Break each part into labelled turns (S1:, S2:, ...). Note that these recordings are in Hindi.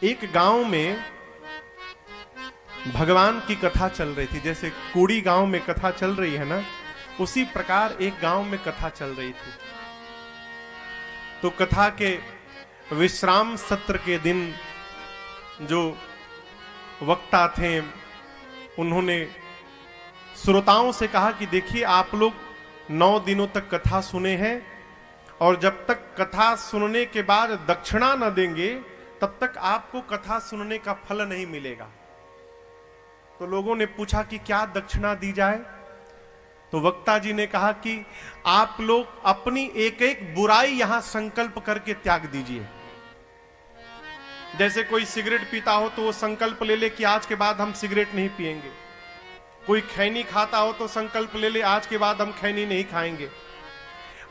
S1: एक गांव में भगवान की कथा चल रही थी। जैसे कोड़ी गांव में कथा चल रही है ना, उसी प्रकार एक गांव में कथा चल रही थी। तो कथा के विश्राम सत्र के दिन जो वक्ता थे, उन्होंने श्रोताओं से कहा कि देखिए, आप लोग 9 दिनों तक कथा सुने हैं और जब तक कथा सुनने के बाद दक्षिणा न देंगे तब तक आपको कथा सुनने का फल नहीं मिलेगा। तो लोगों ने पूछा कि क्या दक्षिणा दी जाए? तो वक्ता जी ने कहा कि आप लोग अपनी एक एक बुराई यहां संकल्प करके त्याग दीजिए। जैसे कोई सिगरेट पीता हो तो वो संकल्प ले ले कि आज के बाद हम सिगरेट नहीं पिएंगे। कोई खैनी खाता हो तो संकल्प ले ले आज के बाद हम खैनी नहीं खाएंगे।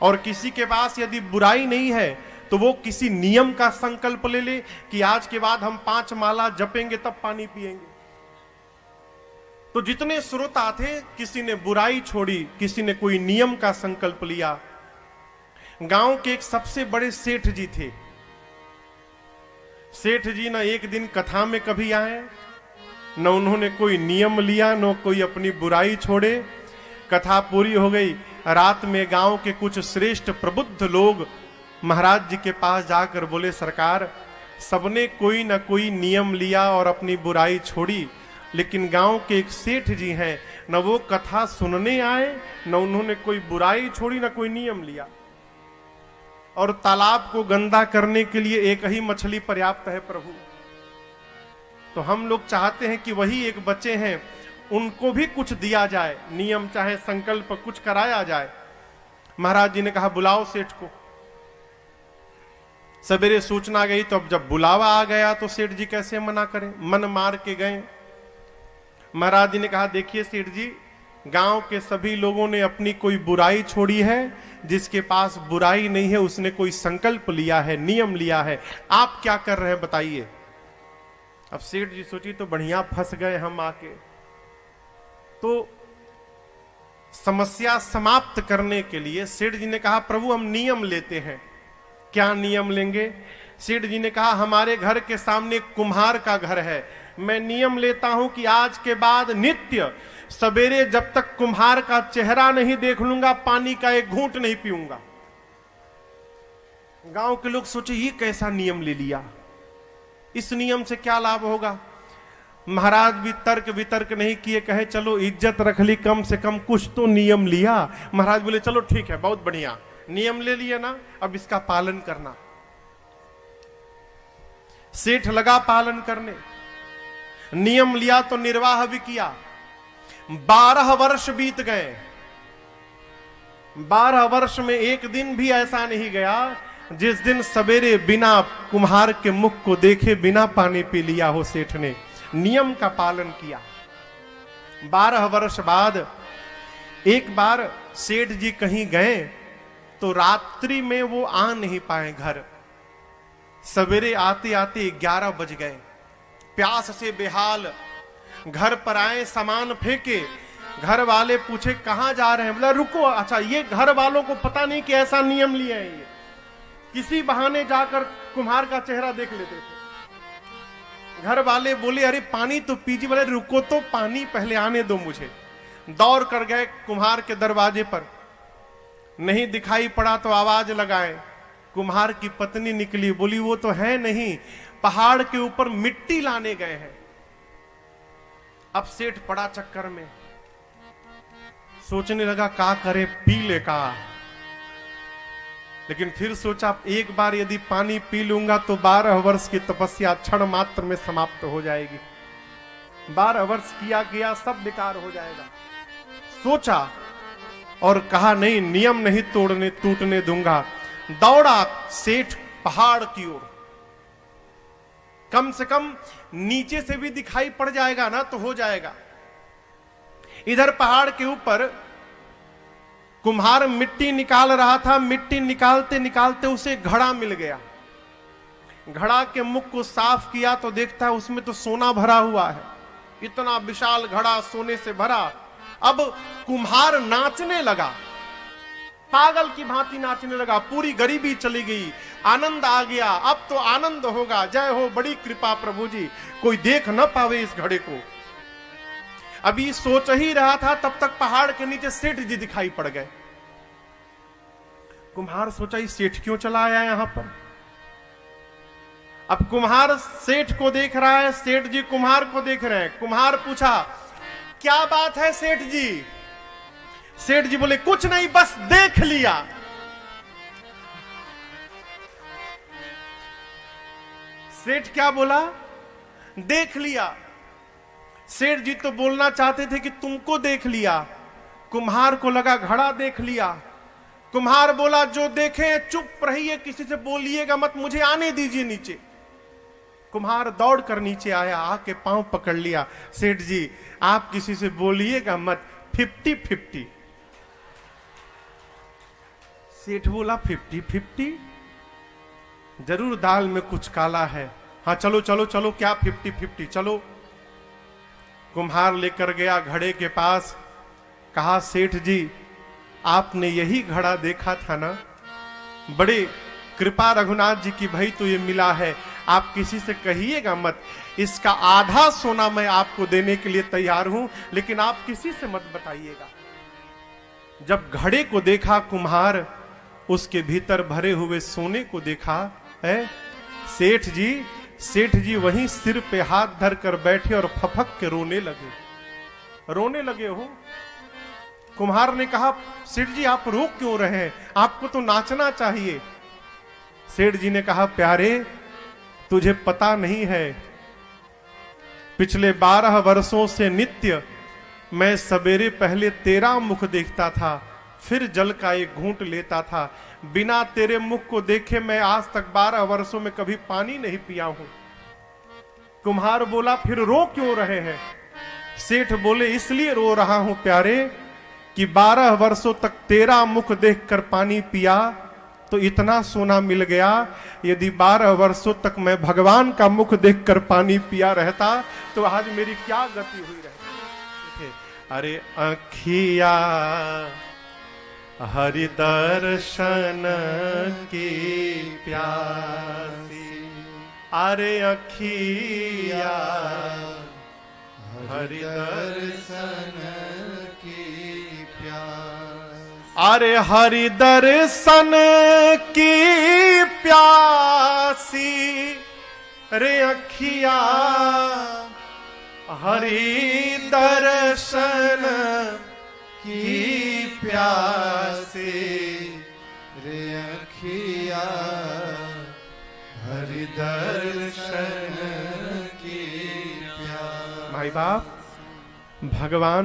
S1: और किसी के पास यदि बुराई नहीं है तो वो किसी नियम का संकल्प ले ले कि आज के बाद हम 5 माला जपेंगे तब पानी पिएंगे। तो जितने श्रोता थे, किसी ने बुराई छोड़ी, किसी ने कोई नियम का संकल्प लिया। गांव के एक सबसे बड़े सेठ जी थे। सेठ जी न एक दिन कथा में कभी आए, न उन्होंने कोई नियम लिया, न कोई अपनी बुराई छोड़े। कथा पूरी हो गई। रात में गांव के कुछ श्रेष्ठ प्रबुद्ध लोग महाराज जी के पास जाकर बोले, सरकार, सबने कोई न कोई नियम लिया और अपनी बुराई छोड़ी, लेकिन गांव के एक सेठ जी हैं, न वो कथा सुनने आए, न उन्होंने कोई बुराई छोड़ी, न कोई नियम लिया। और तालाब को गंदा करने के लिए एक ही मछली पर्याप्त है प्रभु। तो हम लोग चाहते हैं कि वही एक बच्चे हैं, उनको भी कुछ दिया जाए, नियम चाहे संकल्प कुछ कराया जाए। महाराज जी ने कहा, बुलाओ सेठ को। सवेरे सूचना गई तो अब जब बुलावा आ गया तो सेठ जी कैसे मना करें, मन मार के गए। महाराज जी ने कहा, देखिए सेठ जी, गांव के सभी लोगों ने अपनी कोई बुराई छोड़ी है, जिसके पास बुराई नहीं है उसने कोई संकल्प लिया है, नियम लिया है। आप क्या कर रहे हैं बताइए। अब सेठ जी सोची तो बढ़िया फंस गए हम आके। तो समस्या समाप्त करने के लिए सेठ जी ने कहा, प्रभु हम नियम लेते हैं। क्या नियम लेंगे? सेठ जी ने कहा, हमारे घर के सामने कुम्हार का घर है, मैं नियम लेता हूं कि आज के बाद नित्य सवेरे जब तक कुम्हार का चेहरा नहीं देख लूंगा, पानी का एक घूंट नहीं पीऊंगा। गांव के लोग सोचे, ये कैसा नियम ले लिया, इस नियम से क्या लाभ होगा? महाराज भी तर्क वितर्क नहीं किए, कहे चलो इज्जत रख ली, कम से कम कुछ तो नियम लिया। महाराज बोले, चलो ठीक है, बहुत बढ़िया, नियम ले लिया ना, अब इसका पालन करना। सेठ लगा पालन करने, नियम लिया तो निर्वाह भी किया। 12 वर्ष बीत गए। 12 वर्ष में एक दिन भी ऐसा नहीं गया जिस दिन सवेरे बिना कुम्हार के मुख को देखे बिना पानी पी लिया हो सेठ ने। नियम का पालन किया। 12 वर्ष बाद एक बार सेठ जी कहीं गए तो रात्रि में वो आ नहीं पाए घर। सवेरे आते आते 11 बज गए। प्यास से बेहाल घर पर आए, सामान फेंके। घर वाले पूछे कहां जा रहे हैं? बोला रुको, अच्छा ये घर वालों को पता नहीं कि ऐसा नियम लिए हैं। ये किसी बहाने जाकर कुम्हार का चेहरा देख लेते थे। घर वाले बोले, अरे पानी तो पीजिए। बोले रुको तो, पानी पहले आने दो मुझे। दौड़ कर गए कुम्हार के दरवाजे पर, नहीं दिखाई पड़ा तो आवाज लगाए। कुम्हार की पत्नी निकली, बोली वो तो है नहीं, पहाड़ के ऊपर मिट्टी लाने गए हैं। अब सेठ पड़ा चक्कर में, सोचने लगा का करे, पी ले का। लेकिन फिर सोचा एक बार यदि पानी पी लूंगा तो 12 वर्ष की तपस्या क्षण मात्र में समाप्त हो जाएगी। 12 वर्ष किया गया सब बेकार हो जाएगा। सोचा और कहा नहीं, नियम नहीं टूटने दूंगा। दौड़ा सेठ पहाड़ की ओर। कम से कम नीचे से भी दिखाई पड़ जाएगा ना तो हो जाएगा। इधर पहाड़ के ऊपर कुम्हार मिट्टी निकाल रहा था। मिट्टी निकालते निकालते उसे घड़ा मिल गया। घड़ा के मुख को साफ किया तो देखता है उसमें तो सोना भरा हुआ है। इतना विशाल घड़ा सोने से भरा। अब कुम्हार नाचने लगा, पागल की भांति नाचने लगा। पूरी गरीबी चली गई, आनंद आ गया, अब तो आनंद होगा, जय हो, बड़ी कृपा प्रभु जी, कोई देख न पावे इस घड़े को। अभी सोच ही रहा था, तब तक पहाड़ के नीचे सेठ जी दिखाई पड़ गए। कुम्हार सोचा ये सेठ क्यों चला आया यहां पर। अब कुम्हार सेठ को देख रहा है, सेठ जी कुम्हार को देख रहे हैं। कुम्हार पूछा क्या बात है सेठ जी। सेठ जी बोले कुछ नहीं, बस देख लिया। सेठ क्या बोला? देख लिया। सेठ जी तो बोलना चाहते थे कि तुमको देख लिया। कुम्हार को लगा घड़ा देख लिया। कुम्हार बोला जो देखे चुप रहिए, किसी से बोलिएगा मत, मुझे आने दीजिए नीचे। कुम्हार दौड़ कर नीचे आया, आके पांव पकड़ लिया। सेठ जी आप किसी से बोलिएगा मत, 50-50। सेठ बोला 50-50? जरूर दाल में कुछ काला है। हाँ चलो चलो चलो, क्या 50-50, चलो। कुम्हार लेकर गया घड़े के पास, कहा सेठ जी आपने यही घड़ा देखा था ना, बड़े कृपा रघुनाथ जी की भाई तो ये मिला है, आप किसी से कहिएगा मत, इसका आधा सोना मैं आपको देने के लिए तैयार हूं, लेकिन आप किसी से मत बताइएगा। जब घड़े को देखा कुम्हार, उसके भीतर भरे हुए सोने को देखा है। सेठ जी वहीं सिर पे हाथ धर कर बैठे और फपक के रोने लगे हो। कुम्हार ने कहा सेठ जी आप रो क्यों रहे हैं, आपको तो नाचना चाहिए। सेठ जी ने कहा प्यारे तुझे पता नहीं है, पिछले 12 वर्षों से नित्य मैं सवेरे पहले तेरा मुख देखता था, फिर जल का एक घूंट लेता था। बिना तेरे मुख को देखे मैं आज तक 12 वर्षों में कभी पानी नहीं पिया हूं। कुम्हार बोला फिर रो क्यों रहे हैं? सेठ बोले इसलिए रो रहा हूं प्यारे कि 12 वर्षों तक तेरा मुख देखकर पानी पिया तो इतना सोना मिल गया, यदि 12 वर्षों तक मैं भगवान का मुख देखकर पानी पिया रहता तो आज मेरी क्या गति हुई रहती। अरे अखिया हरि दर्शन की प्यासी, अरे अखिया हरि दर्शन की प्यासी, अरे हरि दर्शन की प्यासी, रे अखिया हरि दर्शन की प्यासी, रे अखिया हरि दर्शन की प्यासी। भाई बाप भगवान